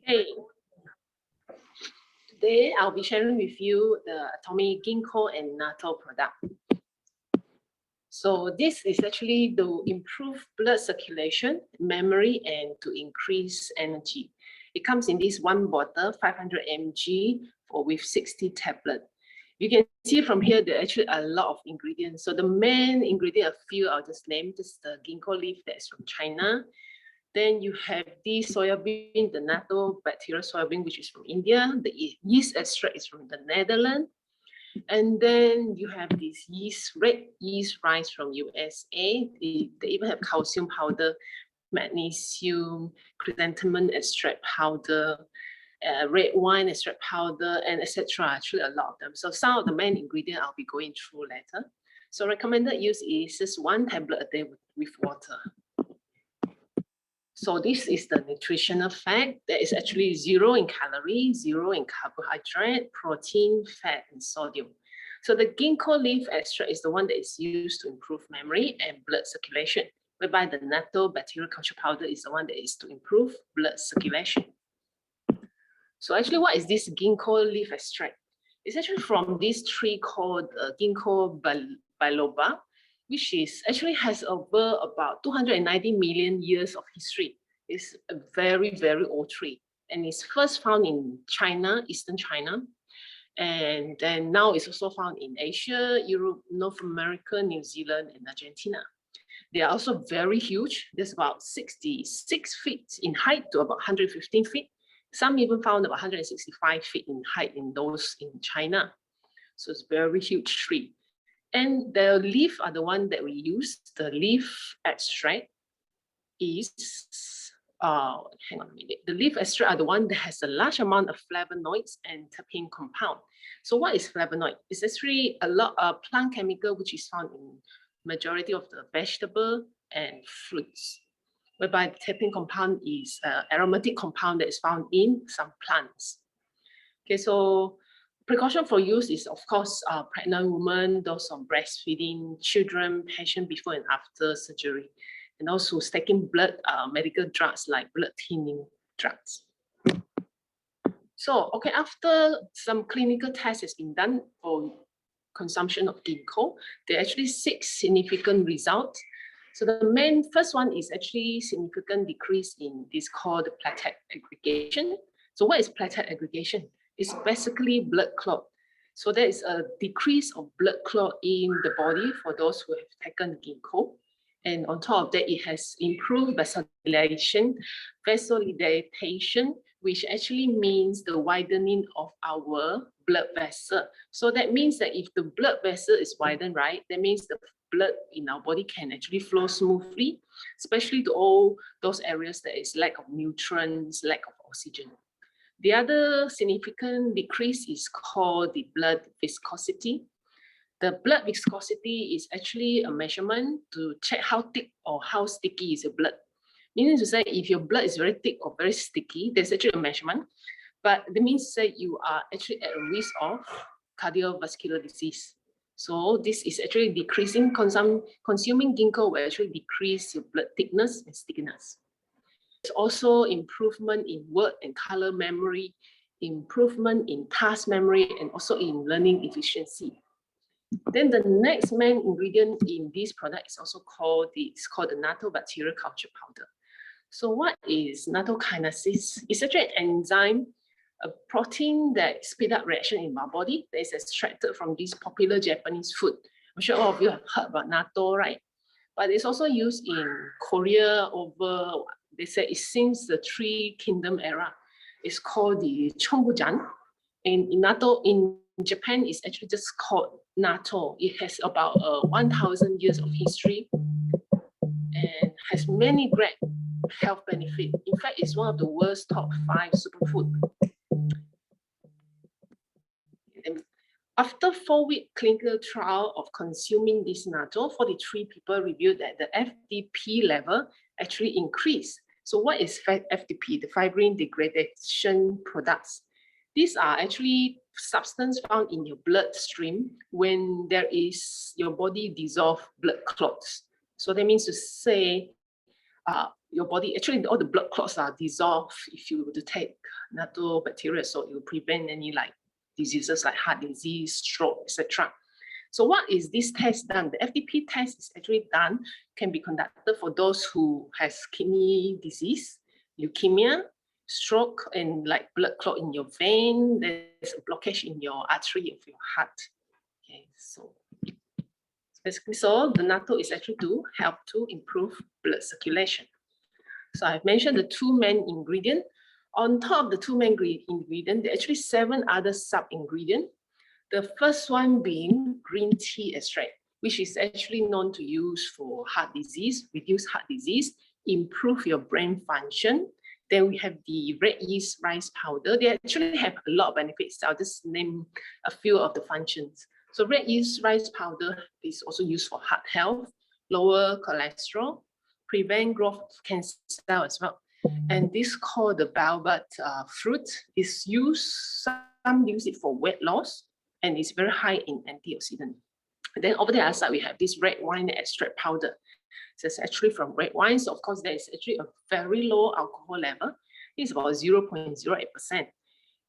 Hey, today I'll be sharing with you the Atomy Gingko Natto product. So this is actually to improve blood circulation, memory, and to increase energy. It comes in this one bottle, 500 mg with 60 tablets. You can see from here, there are actually a lot of ingredients. So the main ingredient, a few I'll just name, this is the ginkgo leaf that's from China. Then you have the soybean, the natto bacterial soybean, which is from India. The yeast extract is from the Netherlands. And then you have this red yeast rice from USA. They even have calcium powder, magnesium, chrysanthemum extract powder, red wine extract powder, and etc. Actually, a lot of them. So some of the main ingredients I'll be going through later. So recommended use is just 1 tablet a day with water. So this is the nutritional fact. There is actually 0 in calories, 0 in carbohydrate, protein, fat, and sodium. So the ginkgo leaf extract is the one that is used to improve memory and blood circulation, whereby the natto bacterial culture powder is the one that is to improve blood circulation. So actually, what is this ginkgo leaf extract? It's actually from this tree called Ginkgo biloba, which is actually has over about 290 million years of history. It's a very, very old tree. And it's first found in China, Eastern China. And then now it's also found in Asia, Europe, North America, New Zealand, and Argentina. They are also very huge. There's about 66 feet in height to about 115 feet. Some even found about 165 feet in height in those in China. So it's a very huge tree. And the leaf are the one that we use. The leaf extract is, hang on a minute. The leaf extract are the one that has a large amount of flavonoids and terpene compound. So what is flavonoid? It's actually a lot of plant chemical which is found in majority of the vegetable and fruits, whereby the terpene compound is aromatic compound that is found in some plants. Okay, so precaution for use is, of course, pregnant women, those on breastfeeding, children, patient before and after surgery, and also taking blood medical drugs like blood thinning drugs. So, okay, after some clinical tests has been done for consumption of ginkgo, there are actually 6 significant results. So the main first one is actually significant decrease in this called platelet aggregation. So what is platelet aggregation? It's basically blood clot. So there is a decrease of blood clot in the body for those who have taken ginkgo. And on top of that, it has improved vasodilation, which actually means the widening of our blood vessel. So that means that if the blood vessel is widened, right, that means the blood in our body can actually flow smoothly, especially to all those areas that is lack of nutrients, lack of oxygen. The other significant decrease is called the blood viscosity. The blood viscosity is actually a measurement to check how thick or how sticky is your blood. Meaning to say, if your blood is very thick or very sticky, there's actually a measurement, but that means to say you are actually at a risk of cardiovascular disease. So this is actually decreasing, consuming ginkgo will actually decrease your blood thickness and stickiness. There's also improvement in word and color memory, improvement in task memory, and also in learning efficiency. Then the next main ingredient in this product is also called the natto bacterial culture powder. So what is nattokinesis? It's actually an enzyme, a protein that speeds up reaction in our body that is extracted from this popular Japanese food. I'm sure all of you have heard about natto, right? But it's also used in Korea over, they say it's since the Three Kingdom era. It's called the chombujan. And in natto, in Japan, it's actually just called natto. It has about 1,000 years of history and has many great health benefits. In fact, it's one of the world's top 5 superfood. After 4-week clinical trial of consuming this natto, 43 people reviewed that the FDP level actually increased. So what is FDP? The fibrin degradation products. These are actually substances found in your bloodstream when there is your body dissolve blood clots. So that means to say your body, actually all the blood clots are dissolved if you were to take natto bacteria, so it will prevent any like diseases like heart disease, stroke, etc. So what is this test done? The FTP test is actually done, can be conducted for those who has kidney disease, leukemia, stroke, and like blood clot in your vein. There's a blockage in your artery of your heart. Okay, so basically, so the natto is actually to help to improve blood circulation. So I've mentioned the two main ingredients. On top of the two main ingredients, there are actually 7 other sub-ingredients. The first one being green tea extract, which is actually known to use for heart disease, reduce heart disease, improve your brain function. Then we have the red yeast rice powder. They actually have a lot of benefits. I'll just name a few of the functions. So red yeast rice powder is also used for heart health, lower cholesterol, prevent growth of cancer cell as well. And this called the biloba fruit is used, some use it for weight loss, and it's very high in antioxidant. And then over the other side, we have this red wine extract powder. So it's actually from red wine. So of course, there is actually a very low alcohol level. It's about 0.08%.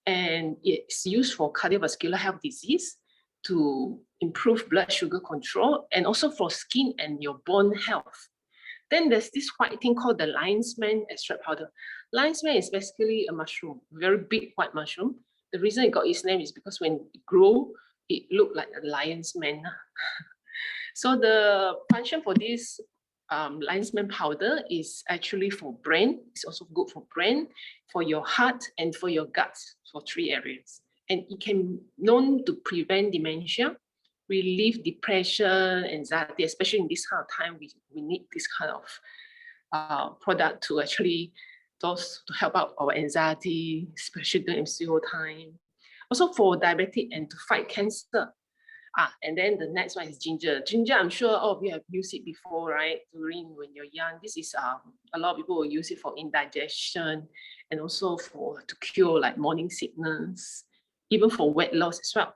And it's used for cardiovascular health disease, to improve blood sugar control, and also for skin and your bone health. Then there's this white thing called the lion's mane extract powder. Lion's mane is basically a mushroom, very big white mushroom. The reason it got its name is because when it grew, it looked like a lion's mane. So the function for this lion's mane powder is actually for brain. It's also good for brain, for your heart, and for your gut, for 3 areas. And it can known to prevent dementia, relieve depression, anxiety, especially in this kind of time, we need this kind of product to actually to help out our anxiety, especially during MCO time. Also for diabetic and to fight cancer. And then the next one is ginger. Ginger, I'm sure all of you have used it before, right? During when you're young. This is a lot of people will use it for indigestion and also to cure like morning sickness, even for weight loss as well.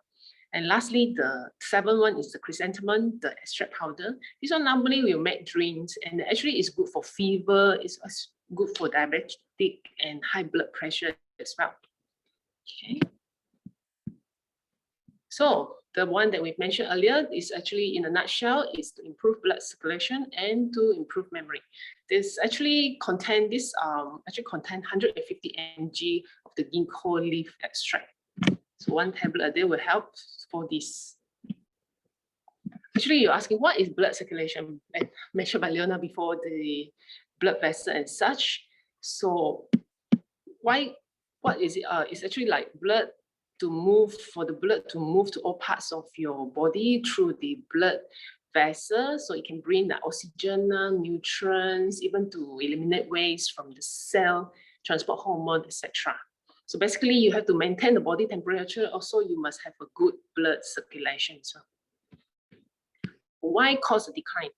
And lastly, the 7th one is the chrysanthemum, the extract powder. This one normally will make drinks, and actually it's good for fever, it's good for diabetic and high blood pressure as well. Okay. So the one that we've mentioned earlier is actually, in a nutshell, is to improve blood circulation and to improve memory. This actually contain 150 mg of the ginkgo leaf extract. So 1 tablet a day will help for this. Actually, you're asking what is blood circulation? I mentioned by Leona before, the blood vessel and such. So what is it? It's actually like blood to move, for the blood to move to all parts of your body through the blood vessel, so it can bring the oxygen, nutrients, even to eliminate waste from the cell, transport hormone, etc. So basically, you have to maintain the body temperature. Also, you must have a good blood circulation. So why cause a decline?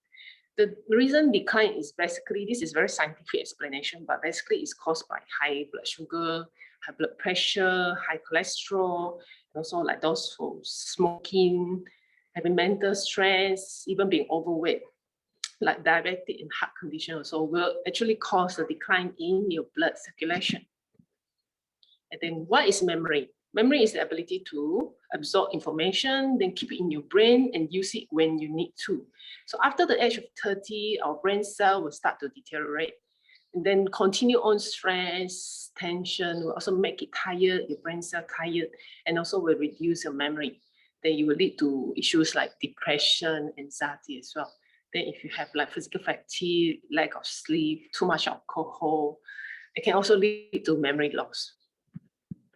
The reason decline is basically, this is very scientific explanation, but basically it's caused by high blood sugar, high blood pressure, high cholesterol, and also like those who smoking, having mental stress, even being overweight, like diabetic and heart condition also will actually cause a decline in your blood circulation. And then what is memory? Memory is the ability to absorb information, then keep it in your brain and use it when you need to. So after the age of 30, our brain cell will start to deteriorate. And then continue on stress, tension will also make it tired, your brain cell tired, and also will reduce your memory. Then you will lead to issues like depression, anxiety as well. Then if you have like physical fatigue, lack of sleep, too much alcohol, it can also lead to memory loss.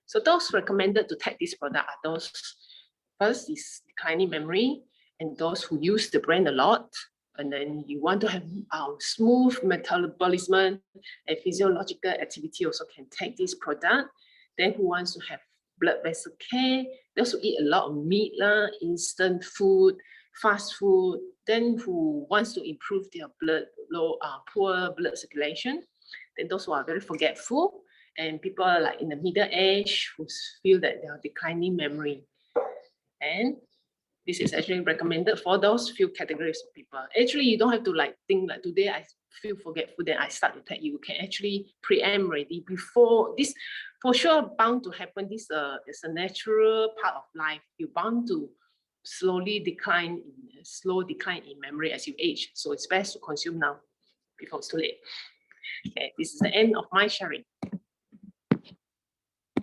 So those recommended to take this product are those, first is declining memory, and those who use the brain a lot, and then you want to have smooth metabolism and physiological activity also can take this product. Then who wants to have blood vessel care, those who eat a lot of meat, instant food, fast food, then who wants to improve their poor blood circulation, then those who are very forgetful, and people like in the middle age who feel that they are declining memory. And This is actually recommended for those few categories of people. Actually, you don't have to like think like today I feel forgetful, then I start to take. You can actually preempt already before this. For sure, bound to happen. This is a natural part of life. You're bound to slow decline in memory as you age. So it's best to consume now before it's too late. Okay, this is the end of my sharing.